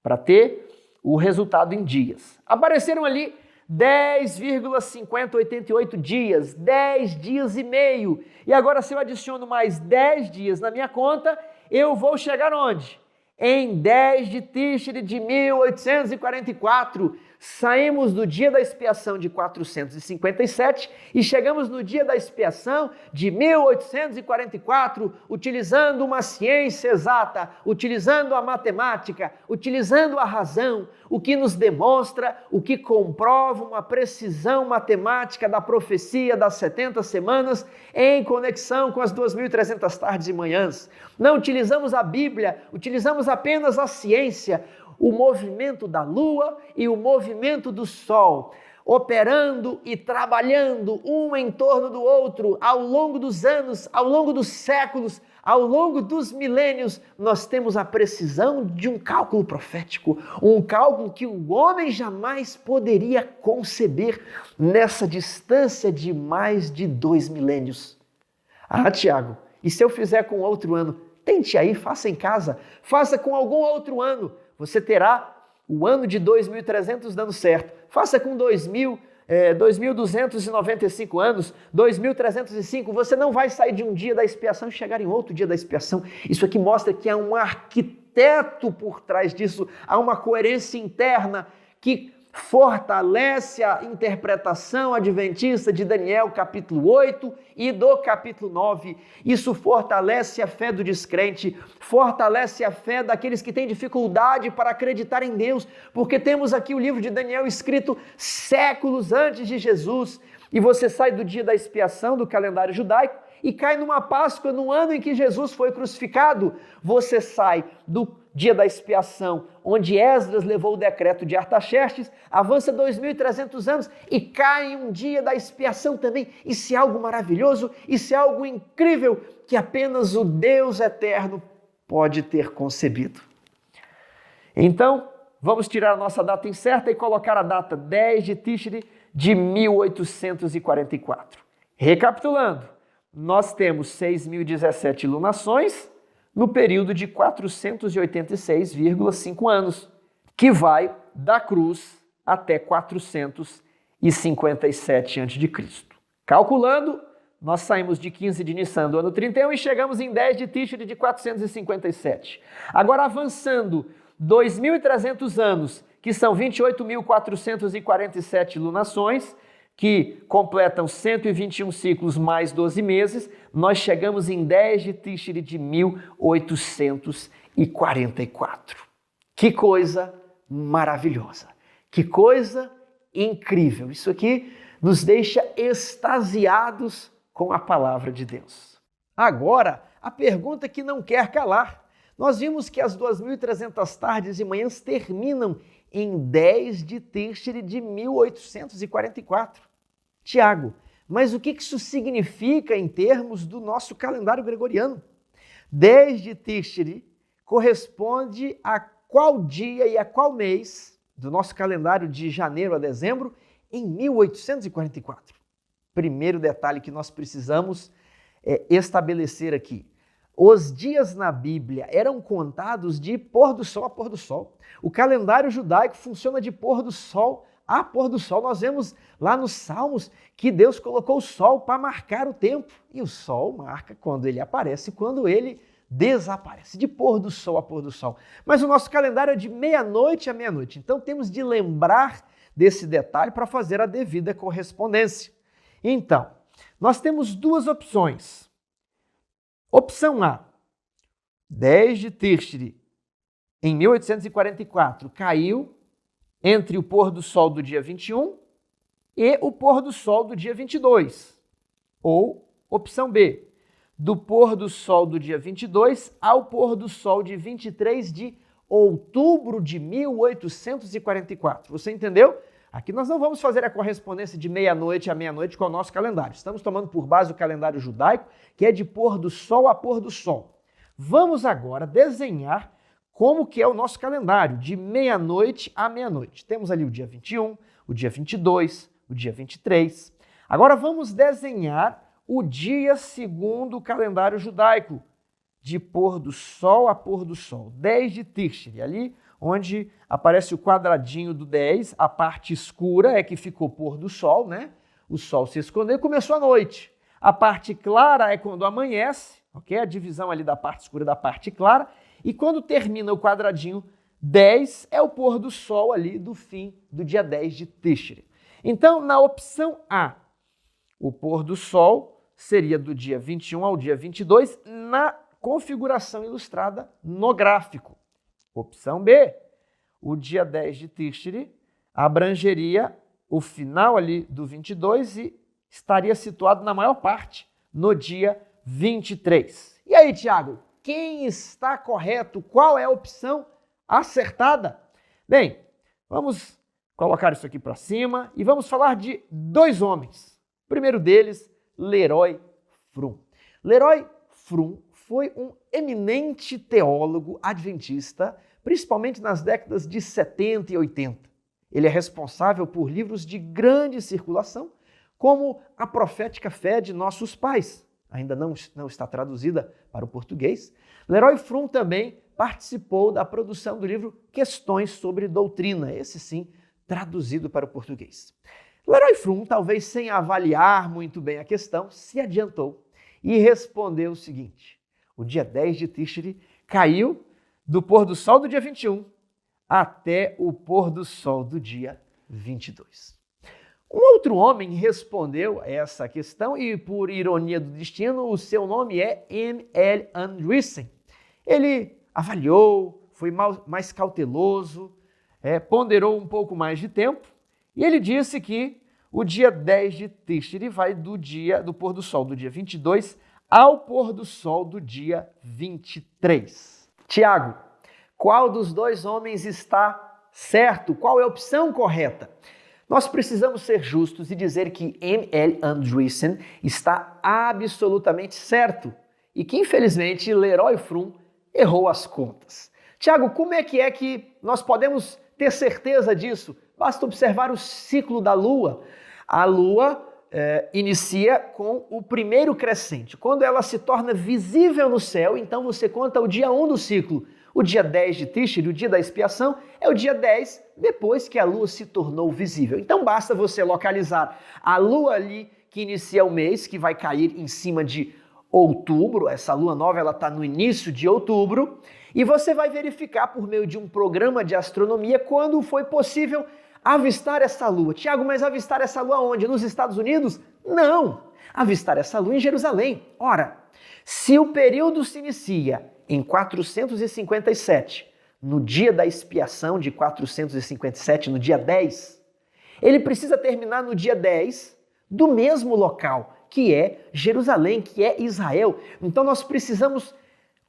para ter o resultado em dias. Apareceram ali 10,5088 dias, 10 dias e meio. E agora, se eu adiciono mais 10 dias na minha conta, eu vou chegar onde? Em 10 de Tishri de 1844, saímos do dia da expiação de 457 e chegamos no dia da expiação de 1844, utilizando uma ciência exata, utilizando a matemática, utilizando a razão, o que nos demonstra, o que comprova uma precisão matemática da profecia das 70 semanas em conexão com as 2.300 tardes e manhãs. Não utilizamos a Bíblia, utilizamos apenas a ciência, o movimento da lua e o movimento do sol, operando e trabalhando um em torno do outro ao longo dos anos, ao longo dos séculos, ao longo dos milênios. Nós temos a precisão de um cálculo profético, um cálculo que o homem jamais poderia conceber nessa distância de mais de 2 milênios. Ah, Tiago, e se eu fizer com outro ano? Tente aí, faça em casa, faça com algum outro ano. Você terá o ano de 2.300 dando certo. Faça com 2.295 anos, 2.305. Você não vai sair de um dia da expiação e chegar em outro dia da expiação. Isso aqui mostra que há um arquiteto por trás disso, há uma coerência interna que fortalece a interpretação adventista de Daniel capítulo 8 e do capítulo 9. Isso fortalece a fé do descrente, fortalece a fé daqueles que têm dificuldade para acreditar em Deus, porque temos aqui o livro de Daniel escrito séculos antes de Jesus, e você sai do dia da expiação do calendário judaico e cai numa Páscoa no ano em que Jesus foi crucificado. Você sai do dia da expiação, onde Esdras levou o decreto de Artaxerxes, avança 2.300 anos e cai em um dia da expiação também. Isso é algo maravilhoso, isso é algo incrível que apenas o Deus eterno pode ter concebido. Então, vamos tirar a nossa data incerta e colocar a data 10 de Tishri de 1844. Recapitulando, nós temos 6.017 lunações no período de 486,5 anos, que vai da cruz até 457 a.C. Calculando, nós saímos de 15 de Nissan do ano 31 e chegamos em 10 de Tishri de 457. Agora, avançando 2.300 anos, que são 28.447 lunações, que completam 121 ciclos mais 12 meses, nós chegamos em 10 de Tishri de 1844. Que coisa maravilhosa, que coisa incrível. Isso aqui nos deixa extasiados com a palavra de Deus. Agora, a pergunta que não quer calar. Nós vimos que as 2.300 tardes e manhãs terminam em 10 de Tishri de 1844. Tiago, mas o que isso significa em termos do nosso calendário gregoriano? 10 de Tishri corresponde a qual dia e a qual mês do nosso calendário de janeiro a dezembro em 1844? Primeiro detalhe que nós precisamos estabelecer aqui. Os dias na Bíblia eram contados de pôr do sol a pôr do sol. O calendário judaico funciona de pôr do sol a pôr do sol. Nós vemos lá nos Salmos que Deus colocou o sol para marcar o tempo. E o sol marca quando ele aparece e quando ele desaparece, de pôr do sol a pôr do sol. Mas o nosso calendário é de meia-noite a meia-noite. Então temos de lembrar desse detalhe para fazer a devida correspondência. Então, nós temos duas opções. Opção A, 10 de Tishri, em 1844, caiu entre o pôr do sol do dia 21 e o pôr do sol do dia 22. Ou, opção B, do pôr do sol do dia 22 ao pôr do sol de 23 de outubro de 1844. Você entendeu? Aqui nós não vamos fazer a correspondência de meia-noite a meia-noite com o nosso calendário. Estamos tomando por base o calendário judaico, que é de pôr do sol a pôr do sol. Vamos agora desenhar como que é o nosso calendário, de meia-noite a meia-noite. Temos ali o dia 21, o dia 22, o dia 23. Agora vamos desenhar o dia segundo o calendário judaico, de pôr do sol a pôr do sol, 10 de Tishri, ali onde aparece o quadradinho do 10, a parte escura é que ficou pôr do sol, né? O sol se escondeu e começou a noite. A parte clara é quando amanhece, ok? A divisão ali da parte escura da parte clara. E quando termina o quadradinho 10, é o pôr do sol ali do fim do dia 10 de Tishri. Então, na opção A, o pôr do sol seria do dia 21 ao dia 22 na configuração ilustrada no gráfico. Opção B, o dia 10 de Tishri abrangeria o final ali do 22 e estaria situado na maior parte no dia 23. E aí, Tiago, quem está correto? Qual é a opção acertada? Bem, vamos colocar isso aqui para cima e vamos falar de dois homens. O primeiro deles, Leroy Frum. Leroy Frum foi um eminente teólogo adventista, principalmente nas décadas de 70 e 80. Ele é responsável por livros de grande circulação, como A Profética Fé de Nossos Pais. Ainda não está traduzida para o português. Leroy Frum também participou da produção do livro Questões sobre Doutrina, esse sim, traduzido para o português. Leroy Frum, talvez sem avaliar muito bem a questão, se adiantou e respondeu o seguinte: o dia 10 de Tishri caiu do pôr do sol do dia 21 até o pôr do sol do dia 22. Um outro homem respondeu a essa questão e, por ironia do destino, o seu nome é M.L. Andreessen. Ele avaliou, foi mais cauteloso, ponderou um pouco mais de tempo e ele disse que o dia 10 de Tishri vai do pôr do sol do dia 22 ao pôr do sol do dia 23. Tiago, qual dos dois homens está certo? Qual é a opção correta? Nós precisamos ser justos e dizer que M.L. Andreessen está absolutamente certo e que, infelizmente, Leroy Frum errou as contas. Tiago, como é que nós podemos ter certeza disso? Basta observar o ciclo da Lua. A Lua inicia com o primeiro crescente. Quando ela se torna visível no céu, então você conta o dia 1 do ciclo. O dia 10 de Tishri, o dia da expiação, é o dia 10 depois que a Lua se tornou visível. Então basta você localizar a Lua ali que inicia o mês, que vai cair em cima de outubro. Essa Lua nova está no início de outubro. E você vai verificar por meio de um programa de astronomia quando foi possível avistar essa Lua. Tiago, mas avistar essa Lua onde? Nos Estados Unidos? Não! Avistar essa Lua em Jerusalém. Ora, se o período se inicia em 457, no dia da expiação de 457, no dia 10, ele precisa terminar no dia 10 do mesmo local, que é Jerusalém, que é Israel. Então nós precisamos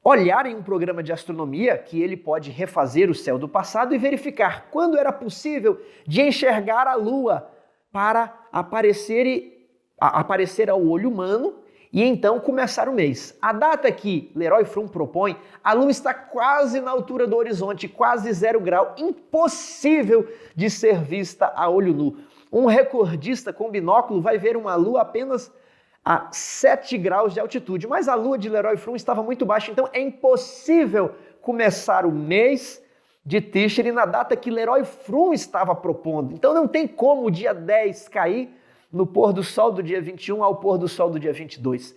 olhar em um programa de astronomia que ele pode refazer o céu do passado e verificar quando era possível de enxergar a Lua para aparecer ao olho humano e então começar o mês. A data que Leroy Frum propõe, a Lua está quase na altura do horizonte, quase 0 grau, impossível de ser vista a olho nu. Um recordista com binóculo vai ver uma Lua apenas a 7 graus de altitude, mas a Lua de Leroy Frum estava muito baixa, então é impossível começar o mês de Tishri na data que Leroy Frum estava propondo. Então não tem como o dia 10 cair no pôr do sol do dia 21 ao pôr do sol do dia 22.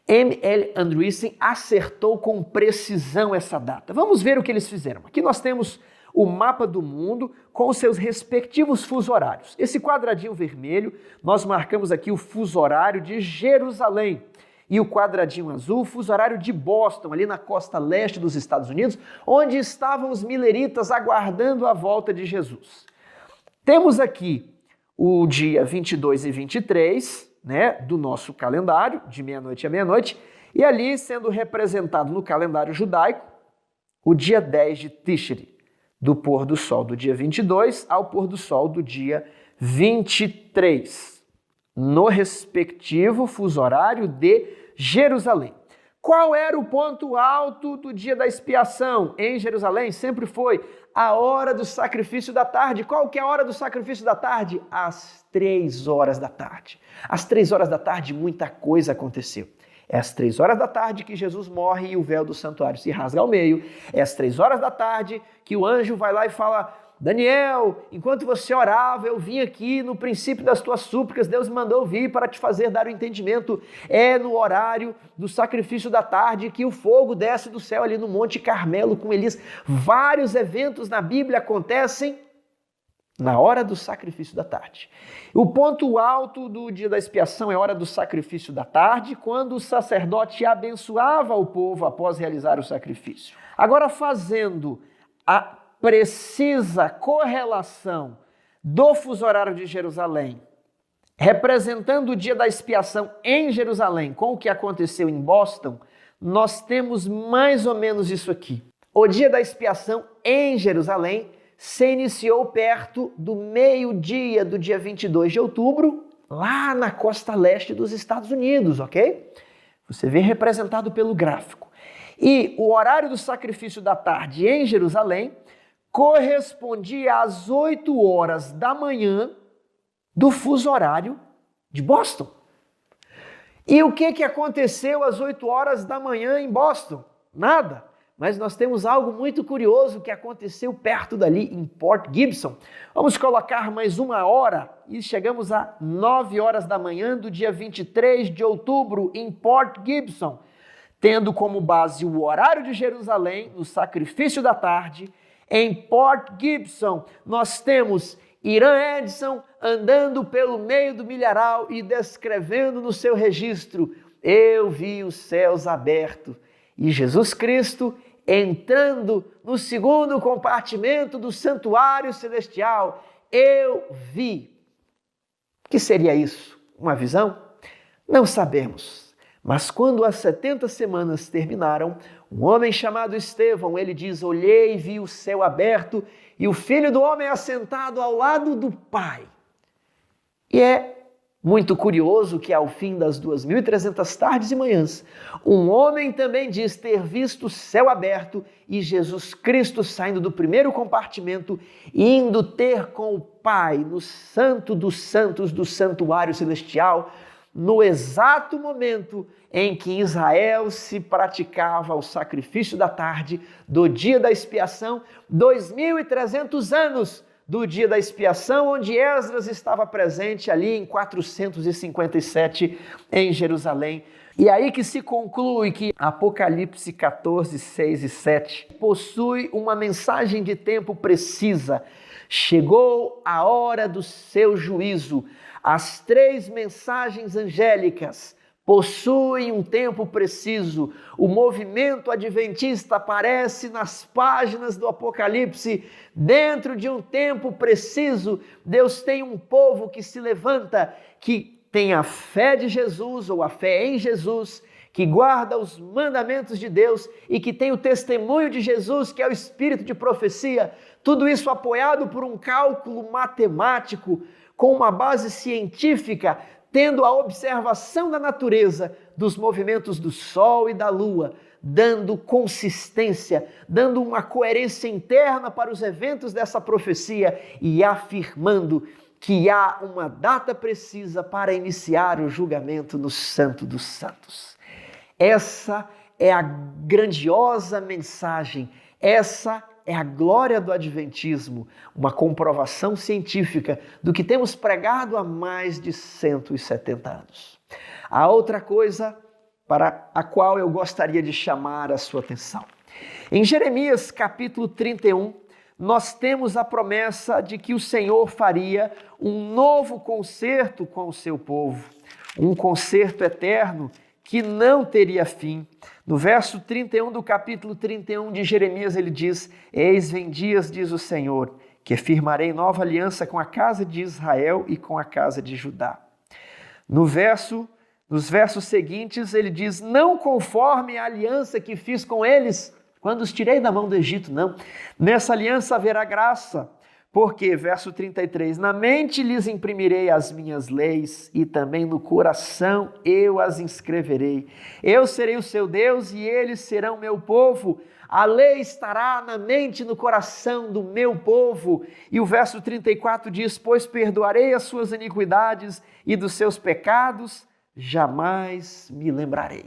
M.L. Andreessen acertou com precisão essa data. Vamos ver o que eles fizeram. Aqui nós temos o mapa do mundo com os seus respectivos fuso horários. Esse quadradinho vermelho, nós marcamos aqui o fuso horário de Jerusalém. E o quadradinho azul, o fuso horário de Boston, ali na costa leste dos Estados Unidos, onde estavam os mileritas aguardando a volta de Jesus. Temos aqui o dia 22 e 23, né, do nosso calendário, de meia-noite a meia-noite, E ali sendo representado no calendário judaico o dia 10 de Tishri, do pôr do sol do dia 22 ao pôr do sol do dia 23, no respectivo fuso horário de Jerusalém. Qual era o ponto alto do dia da expiação em Jerusalém? Sempre foi a hora do sacrifício da tarde. Qual que é a hora do sacrifício da tarde? Às 3 horas da tarde. Às 3 horas da tarde, muita coisa aconteceu. É às 3 horas da tarde que Jesus morre e o véu do santuário se rasga ao meio. É às 3 horas da tarde que o anjo vai lá e fala: Daniel, enquanto você orava, eu vim aqui no princípio das tuas súplicas, Deus me mandou vir para te fazer dar o entendimento. É no horário do sacrifício da tarde que o fogo desce do céu ali no Monte Carmelo com Elias. Vários eventos na Bíblia acontecem na hora do sacrifício da tarde. O ponto alto do dia da expiação é a hora do sacrifício da tarde, quando o sacerdote abençoava o povo após realizar o sacrifício. Agora, fazendo a precisa correlação do fuso horário de Jerusalém, representando o dia da expiação em Jerusalém com o que aconteceu em Boston, nós temos mais ou menos isso aqui. O dia da expiação em Jerusalém se iniciou perto do meio-dia do dia 22 de outubro, lá na costa leste dos Estados Unidos, ok? Você vê representado pelo gráfico. E o horário do sacrifício da tarde em Jerusalém correspondia às 8 horas da manhã do fuso horário de Boston. E o que aconteceu às 8 horas da manhã em Boston? Nada. Mas nós temos algo muito curioso que aconteceu perto dali, em Port Gibson. Vamos colocar mais 1 hora e chegamos a 9 horas da manhã do dia 23 de outubro em Port Gibson, tendo como base o horário de Jerusalém, no sacrifício da tarde. Em Port Gibson, nós temos Irã Edson andando pelo meio do milharal e descrevendo no seu registro: eu vi os céus abertos e Jesus Cristo entrando no segundo compartimento do santuário celestial. Eu vi. O que seria isso? Uma visão? Não sabemos. Mas quando as 70 semanas terminaram, um homem chamado Estevão, ele diz: olhei e vi o céu aberto e o Filho do Homem assentado ao lado do Pai. E é muito curioso que ao fim das 2.300 tardes e manhãs, um homem também diz ter visto o céu aberto e Jesus Cristo saindo do primeiro compartimento e indo ter com o Pai no Santo dos Santos do santuário celestial, no exato momento em que Israel se praticava o sacrifício da tarde do dia da expiação, 2.300 anos do dia da expiação, onde Esdras estava presente ali em 457 em Jerusalém. E aí que se conclui que Apocalipse 14, 6 e 7 possui uma mensagem de tempo precisa. Chegou a hora do seu juízo. As 3 mensagens angélicas possuem um tempo preciso. O movimento adventista aparece nas páginas do Apocalipse dentro de um tempo preciso. Deus tem um povo que se levanta, que tem a fé de Jesus ou a fé em Jesus, que guarda os mandamentos de Deus e que tem o testemunho de Jesus, que é o espírito de profecia. Tudo isso apoiado por um cálculo matemático, com uma base científica, tendo a observação da natureza, dos movimentos do Sol e da Lua, dando consistência, dando uma coerência interna para os eventos dessa profecia e afirmando que há uma data precisa para iniciar o julgamento no Santo dos Santos. Essa é a grandiosa mensagem, essa é a glória do Adventismo, uma comprovação científica do que temos pregado há mais de 170 anos. A outra coisa para a qual eu gostaria de chamar a sua atenção. Em Jeremias capítulo 31, nós temos a promessa de que o Senhor faria um novo concerto com o seu povo, um concerto eterno que não teria fim. No verso 31 do capítulo 31 de Jeremias, ele diz: eis vem dias, diz o Senhor, que firmarei nova aliança com a casa de Israel e com a casa de Judá. No verso Nos versos seguintes ele diz: não conforme a aliança que fiz com eles quando os tirei da mão do Egito, não. Nessa aliança haverá graça, porque, verso 33, na mente lhes imprimirei as minhas leis e também no coração eu as inscreverei. Eu serei o seu Deus e eles serão meu povo. A lei estará na mente e no coração do meu povo. E o verso 34 diz: pois perdoarei as suas iniquidades e dos seus pecados jamais me lembrarei.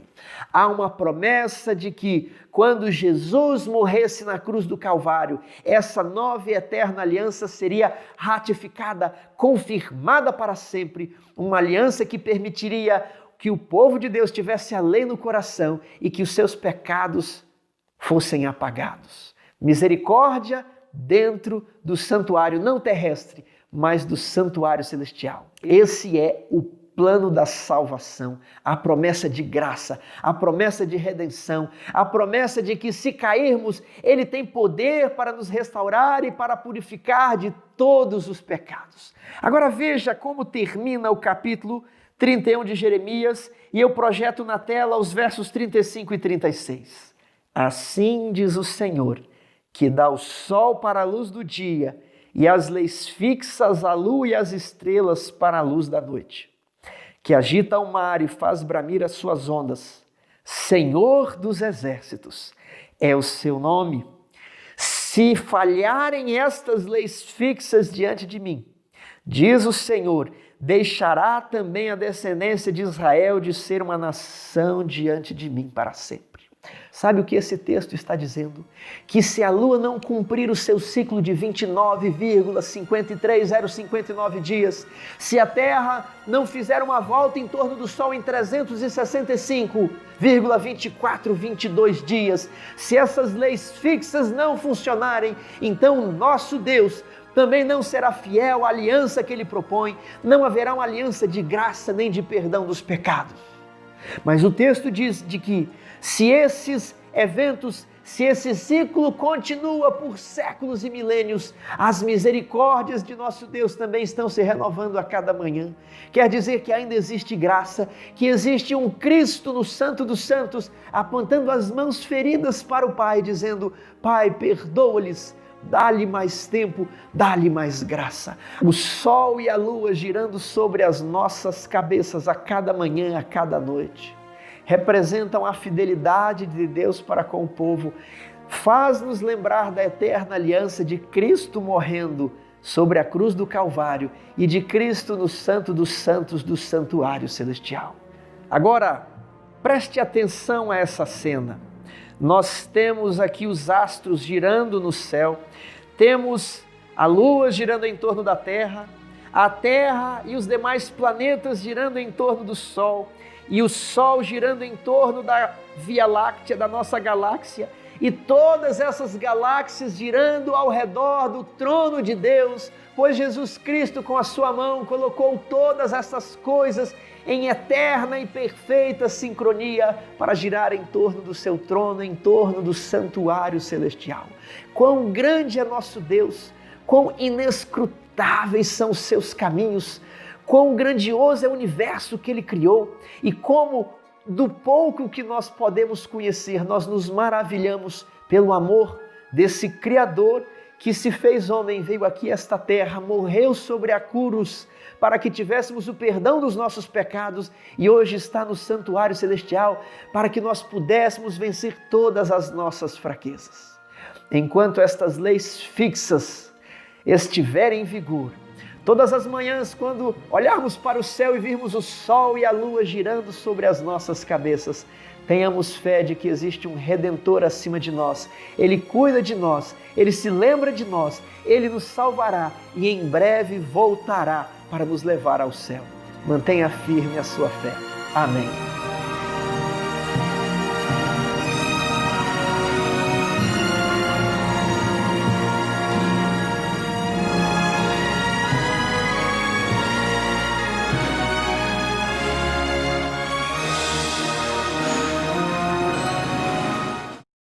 Há uma promessa de que quando Jesus morresse na cruz do Calvário, essa nova e eterna aliança seria ratificada, confirmada para sempre, uma aliança que permitiria que o povo de Deus tivesse a lei no coração e que os seus pecados fossem apagados. Misericórdia dentro do santuário não terrestre, mas do santuário celestial. Esse é o plano da salvação, a promessa de graça, a promessa de redenção, a promessa de que se cairmos, Ele tem poder para nos restaurar e para purificar de todos os pecados. Agora veja como termina o capítulo 31 de Jeremias e eu projeto na tela os versos 35 e 36. Assim diz o Senhor, que dá o sol para a luz do dia e as leis fixas à lua e as estrelas para a luz da noite, que agita o mar e faz bramir as suas ondas. Senhor dos exércitos é o seu nome. Se falharem estas leis fixas diante de mim, diz o Senhor, deixará também a descendência de Israel de ser uma nação diante de mim para sempre. Sabe o que esse texto está dizendo? Que se a lua não cumprir o seu ciclo de 29,53059 dias, se a terra não fizer uma volta em torno do sol em 365,2422 dias, se essas leis fixas não funcionarem, então o nosso Deus também não será fiel à aliança que Ele propõe, não haverá uma aliança de graça nem de perdão dos pecados. Mas o texto diz de que se esses eventos, se esse ciclo continua por séculos e milênios, as misericórdias de nosso Deus também estão se renovando a cada manhã. Quer dizer que ainda existe graça, que existe um Cristo no Santo dos Santos, apontando as mãos feridas para o Pai, dizendo: Pai, perdoa-lhes, dá-lhe mais tempo, dá-lhe mais graça. O sol e a lua girando sobre as nossas cabeças a cada manhã, a cada noite, representam a fidelidade de Deus para com o povo. Faz-nos lembrar da eterna aliança de Cristo morrendo sobre a cruz do Calvário e de Cristo no Santo dos Santos do santuário celestial. Agora, preste atenção a essa cena. Nós temos aqui os astros girando no céu, temos a lua girando em torno da terra, a terra e os demais planetas girando em torno do sol, e o sol girando em torno da Via Láctea, da nossa galáxia, e todas essas galáxias girando ao redor do trono de Deus, pois Jesus Cristo com a sua mão colocou todas essas coisas em eterna e perfeita sincronia para girar em torno do seu trono, em torno do santuário celestial. Quão grande é nosso Deus, quão inescrutáveis são os seus caminhos, quão grandioso é o universo que Ele criou e como do pouco que nós podemos conhecer, nós nos maravilhamos pelo amor desse Criador que se fez homem, veio aqui a esta terra, morreu sobre a cruz para que tivéssemos o perdão dos nossos pecados e hoje está no santuário celestial para que nós pudéssemos vencer todas as nossas fraquezas. Enquanto estas leis fixas estiverem em vigor, todas as manhãs, quando olharmos para o céu e virmos o sol e a lua girando sobre as nossas cabeças, tenhamos fé de que existe um Redentor acima de nós. Ele cuida de nós, Ele se lembra de nós, Ele nos salvará e em breve voltará para nos levar ao céu. Mantenha firme a sua fé. Amém.